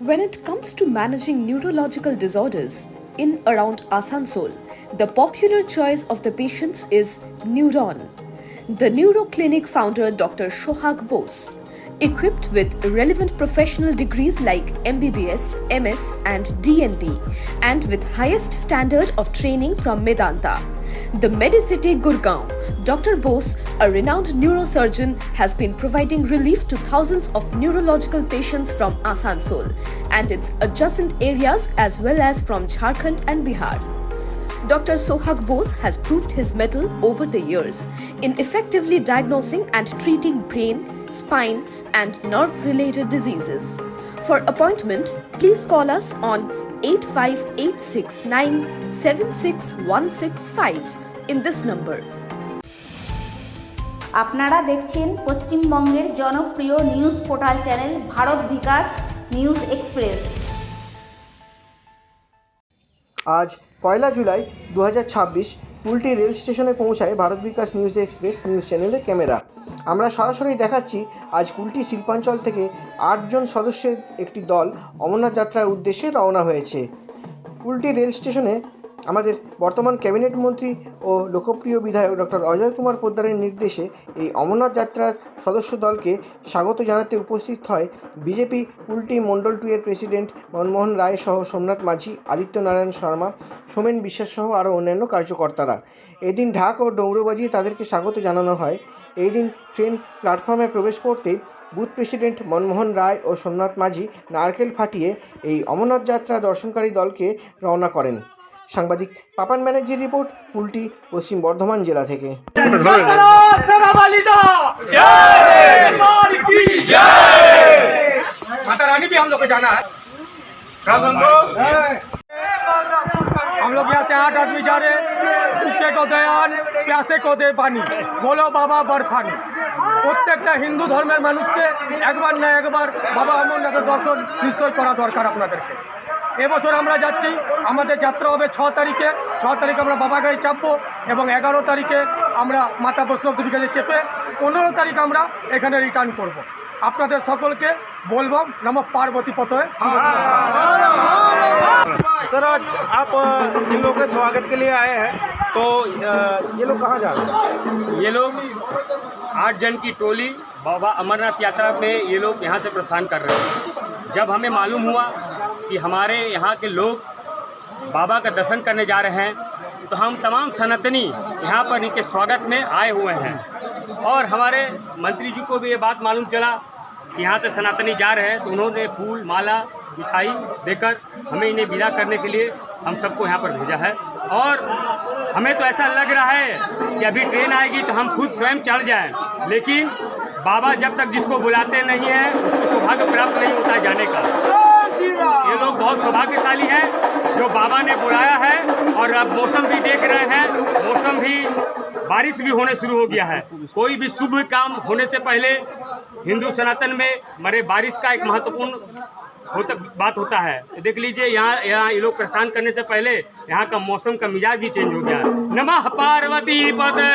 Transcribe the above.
When it comes to managing neurological disorders in around Asansol, the popular choice of the patients is Neuron. The Neuro Clinic founder Dr. Sohag Bose, equipped with relevant professional degrees like MBBS, MS and DNB, and with highest standard of training from Medanta. The Medicity Gurgaon, Dr. Bose, a renowned neurosurgeon, has been providing relief to thousands of neurological patients from Asansol and its adjacent areas as well as from Jharkhand and Bihar. Dr. Sohag Bose has proved his mettle over the years in effectively diagnosing and treating brain, spine, and nerve-related diseases. For appointment, please call us on 8586976165 in this number. আপনারা দেখছেন পশ্চিমবঙ্গের জনপ্রিয় news portal channel Bharat বিকাশ news express. আজ 1 July 2026 Kulti rail স্টেশনে পৌঁছায় ভারত বিকাশ news express news চ্যানেলের camera. আমরা সরাসরি দেখাচ্ছি আজ কুলটি শিল্পাঞ্চল থেকে 8 জন সদস্যের একটি দল অমরনাথ যাত্রার উদ্দেশ্যে রওনা হয়েছে। কুলটি রেল স্টেশনে আমাদের বর্তমান ক্যাবিনেট মন্ত্রী ও লোকপ্রিয় বিধায়ক ডক্টর অজয় কুমার পোদ্দারের নির্দেশে এই অমরনাথ যাত্রার সদস্য দলকে স্বাগত জানাতে উপস্থিত হয় বিজেপি কুলটি মণ্ডল 2 এর প্রেসিডেন্ট মনমোহন রায় সহ সোমনাথ মাঝি, আদিত্য নারায়ণ শর্মা, সোমেন বিশ্বাস সহ আরও অন্যান্য কার্যকর্তারা। এদিন ঢাক ও ডমরু বাজিয়ে তাদেরকে স্বাগত জানানো হয়। এই দিন ট্রেন প্ল্যাটফর্মে প্রবেশ করতেই বুথ প্রেসিডেন্ট মনমোহন রায় ও সোমনাথ মাঝি নারকেল ফাটিয়ে এই অমরনাথ যাত্রা দর্শনকারী দলকে রওনা করেন। সাংবাদিক পাপান ব্যানার্জির রিপোর্ট, কুলটি, পশ্চিম বর্ধমান জেলা থেকে। हम लोग यहाँ से 8 आदमी जा रहे हैं। भूखे को दे अन्न, प्यासे को दे पानी, बोलो बाबा बर्फानी। প্রত্যেকটা হিন্দু ধর্মের মানুষকে একবার না একবার বাবা অমরনাথের দর্শন নিশ্চয় করা দরকার আপনাদেরকে। এবছর আমরা যাচ্ছি, আমাদের যাত্রা হবে 6 তারিখে। 6 তারিখে আমরা বাবা গাড়ি চাপবো এবং 11 তারিখে আমরা মাতা বৈষ্ণব দেবী গাড়ি চেপে 15 তারিখ আমরা এখানে রিটার্ন করব। আপনাদের সকলকে বলবো নমঃ পার্বতী পতয়ে। सर, आज आप इन लोगों के स्वागत के लिए आए हैं, तो ये लोग कहाँ जा रहे हैं? ये लोग 8 जन की टोली बाबा अमरनाथ यात्रा पे ये लोग यहाँ से प्रस्थान कर रहे हैं। जब हमें मालूम हुआ कि हमारे यहाँ के लोग बाबा का दर्शन करने जा रहे हैं तो हम तमाम सनातनी यहाँ पर इनके स्वागत में आए हुए हैं। और हमारे मंत्री जी को भी ये बात मालूम चला कि यहाँ से सनातनी जा रहे हैं तो उन्होंने फूल माला मिठाई देकर हमें इन्हें विदा करने के लिए हम सबको यहाँ पर भेजा है। और हमें तो ऐसा लग रहा है कि अभी ट्रेन आएगी तो हम खुद स्वयं चढ़ जाएं, लेकिन बाबा जब तक जिसको बुलाते नहीं हैं उसको सौभाग्य प्राप्त नहीं होता है जाने का। ये लोग बहुत सौभाग्यशाली हैं जो बाबा ने बुलाया है। और अब मौसम भी देख रहे हैं, मौसम भी बारिश भी होने शुरू हो गया है। कोई भी शुभ काम होने से पहले हिंदू सनातन में मरे बारिश का एक महत्वपूर्ण बात होता है। देख लीजिए यहाँ ये लोग प्रस्थान करने से पहले यहाँ का मौसम का मिजाज भी चेंज हो गया है। नमः पार्वती पतये।